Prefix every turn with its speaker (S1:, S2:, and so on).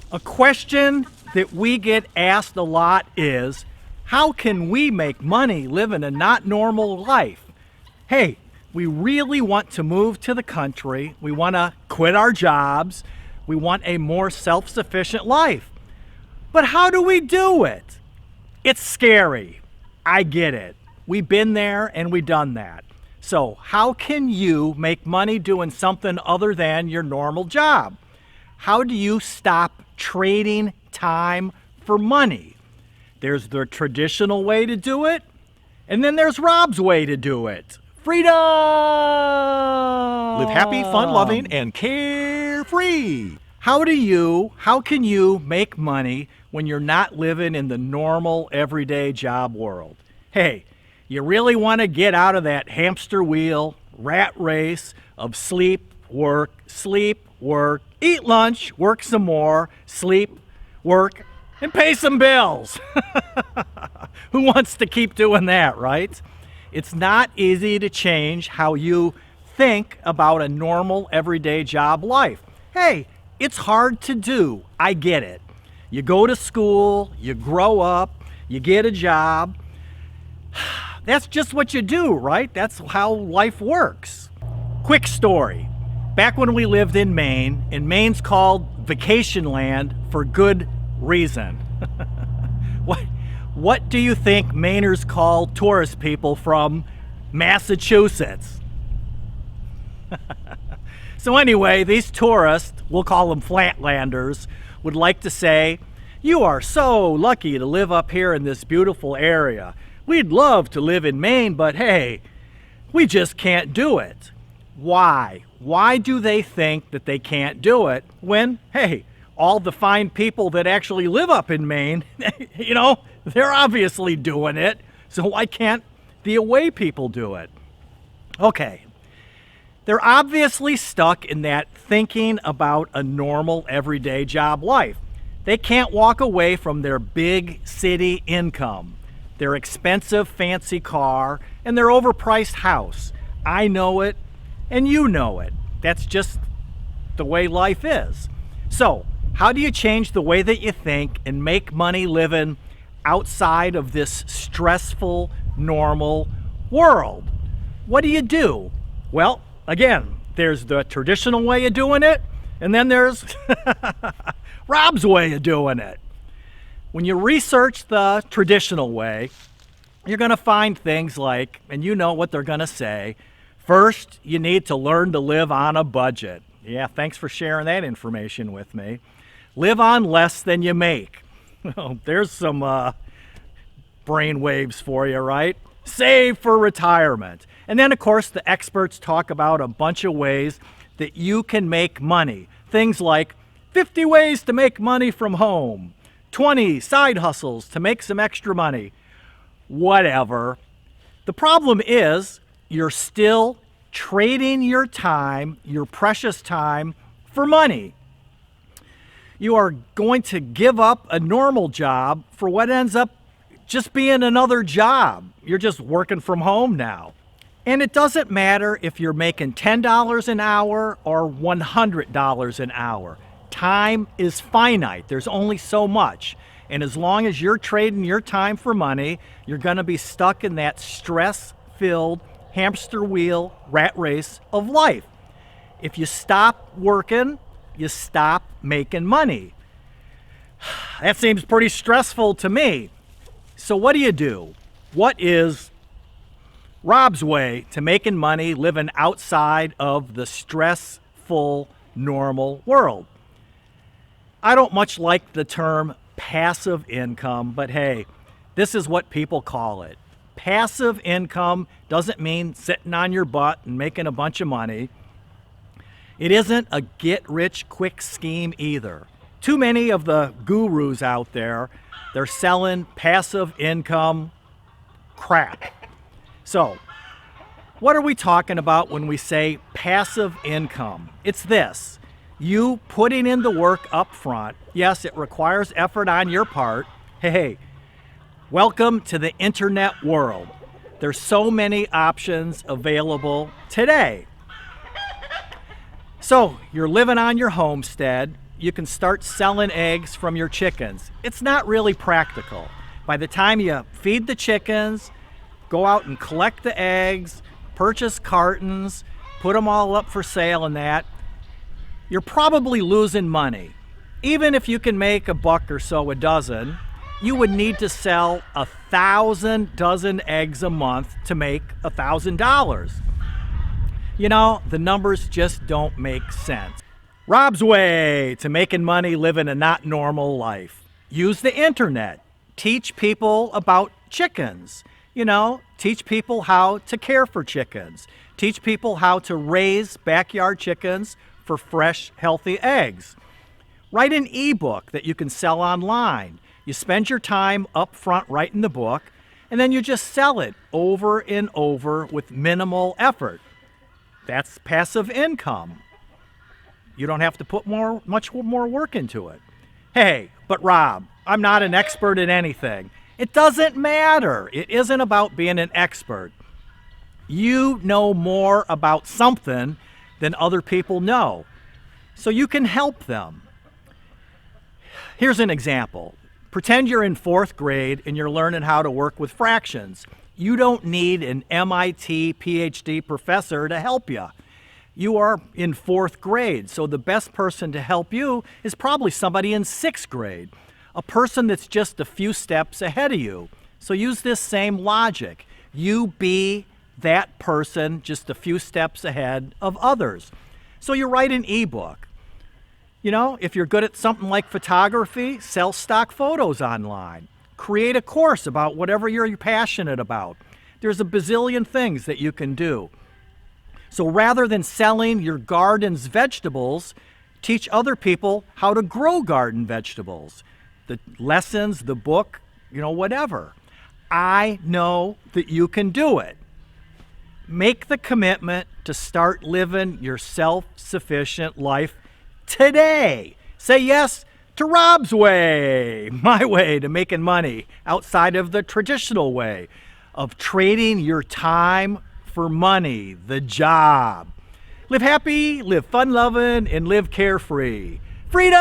S1: A question that we get asked a lot is, how can we make money living a not normal life? Hey, we really want to move to the country. We want to quit our jobs. We want a more self-sufficient life. But how do we do it? It's scary. I get it. We've been there and we've done that. So how can you make money doing something other than your normal job? How do you stop trading time for money? There's the traditional way to do it, and then there's Rob's way to do it. Freedom!
S2: Live happy, fun-loving, and carefree.
S1: How can you make money when you're not living in the normal, everyday job world? Hey, you really want to get out of that hamster wheel, rat race of sleep, work, eat lunch, work some more, sleep, work, and pay some bills. Who wants to keep doing that, right? It's not easy to change how you think about a normal, everyday job life. Hey, it's hard to do. I get it. You go to school, you grow up, you get a job. That's just what you do, right? That's how life works. Quick story. Back when we lived in Maine, and Maine's called vacation land for good reason. What do you think Mainers call tourist people from Massachusetts? So anyway, these tourists, we'll call them flatlanders, would like to say, "You are so lucky to live up here in this beautiful area. We'd love to live in Maine, but hey, we just can't do it." Why? Why do they think that they can't do it when, hey, all the fine people that actually live up in Maine, they're obviously doing it. So why can't the away people do it? Okay. They're obviously stuck in that thinking about a normal everyday job life. They can't walk away from their big city income, their expensive fancy car, and their overpriced house. I know it, and you know it. That's just the way life is. So, how do you change the way that you think and make money living outside of this stressful, normal world? What do you do? Well, again, there's the traditional way of doing it, and then there's Rob's way of doing it. When you research the traditional way, you're going to find things like, and you know what they're going to say, first, you need to learn to live on a budget. Yeah, thanks for sharing that information with me. Live on less than you make. There's some brain waves for you, right? Save for retirement. And then, of course, the experts talk about a bunch of ways that you can make money. Things like 50 ways to make money from home, 20 side hustles to make some extra money, whatever. The problem is you're still trading your time, your precious time, for money. You are going to give up a normal job for what ends up just being another job. You're just working from home now. And it doesn't matter if you're making $10 an hour or $100 an hour. Time is finite. There's only so much. And as long as you're trading your time for money, you're going to be stuck in that stress-filled hamster wheel rat race of life. If you stop working, you stop making money. That seems pretty stressful to me. So what do? What is Rob's way to making money living outside of the stressful, normal world? I don't much like the term passive income, but hey, this is what people call it. Passive income doesn't mean sitting on your butt and making a bunch of money. It isn't a get-rich-quick scheme either. Too many of the gurus out there, they're selling passive income crap. So, what are we talking about when we say passive income? It's this. You putting in the work up front. Yes, it requires effort on your part. Hey, welcome to the internet world. There's so many options available today. So, you're living on your homestead. you can start selling eggs from your chickens. It's not really practical. By the time you feed the chickens, go out and collect the eggs, purchase cartons, put them all up for sale and that, you're probably losing money. Even if you can make $1 or so a dozen, you would need to sell 1,000 dozen eggs a month to make $1,000. You know, the numbers just don't make sense. Rob's way to making money living a not normal life. Use the internet. Teach people about chickens. You know, teach people how to care for chickens. Teach people how to raise backyard chickens for fresh, healthy eggs. Write an ebook that you can sell online. You spend your time up front writing the book, and then you just sell it over and over with minimal effort. That's passive income. You don't have to put much more work into it. Hey, but Rob, I'm not an expert at anything. It doesn't matter. It isn't about being an expert. You know more about something than other people know, so you can help them. Here's an example. Pretend you're in 4th grade and you're learning how to work with fractions. You don't need an MIT PhD professor to help you. You are in 4th grade, so the best person to help you is probably somebody in 6th grade, a person that's just a few steps ahead of you. So use this same logic. You be that person just a few steps ahead of others. So you write an ebook. You know, if you're good at something like photography, sell stock photos online. Create a course about whatever you're passionate about. There's a bazillion things that you can do. So rather than selling your garden's vegetables, teach other people how to grow garden vegetables. The lessons, the book, you know, whatever. I know that you can do it. Make the commitment to start living your self-sufficient life today. Say yes to Rob's way, my way to making money outside of the traditional way of trading your time for money, the job. Live happy, live fun-loving, and live carefree. Freedom!